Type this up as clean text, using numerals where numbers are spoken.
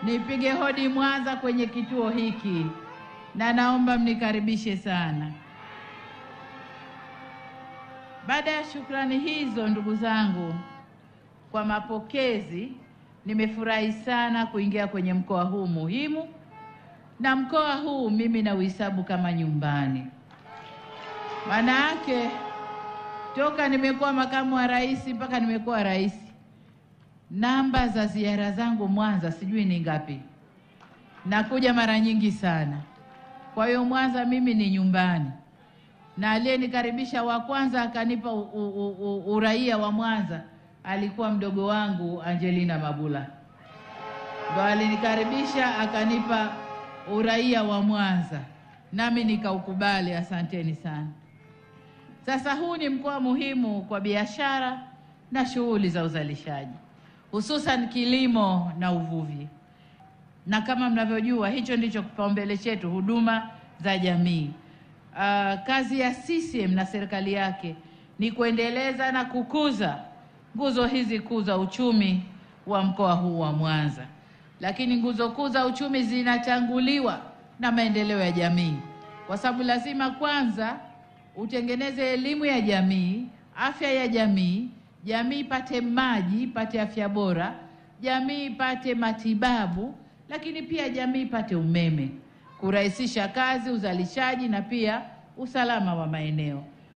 nipige hodi Mwanza kwenye kituo hiki, na naomba mnikaribishe sana. Baada ya shukrani hizo, ndugu zangu, kwa mapokezi, nimefurahi sana kuingia kwenye mkoa huu muhimu, na mkoa huu mimi nauhesabu kama nyumbani. Maana yake toka nimekuwa makamu wa rais mpaka nimekuwa rais, namba za ziara zangu Mwanza sijui ni ngapi. Nakuja mara nyingi sana. Kwa hiyo Mwanza mimi ni nyumbani. Na aliyenikaribisha wa kwanza akanipa uraia wa Mwanza alikuwa mdogo wangu Angelina Mabula. Ndio alinikaribisha akanipa uraia wa Mwanza, nami nikaukubali. Asanteni sana. Sasa huu ni mkoa muhimu kwa biashara na shughuli za uzalishaji, hususan kilimo na uvuvi. Na kama mnavyojua, hicho ndicho kipaumbele chetu, huduma za jamii. Kazi ya CCM na serikali yake ni kuendeleza na kukuza nguzo hizi kuu za uchumi wa mkoa huu wa Mwanza. Lakini nguzo kuu za uchumi zinatanguliwa na maendeleo ya jamii, kwa sababu lazima kwanza utengeneze elimu ya jamii, afya ya jamii, jamii ipate maji, ipate afya bora, jamii ipate matibabu, lakini pia jamii ipate umeme, kurahisisha kazi, uzalishaji na pia usalama wa maeneo.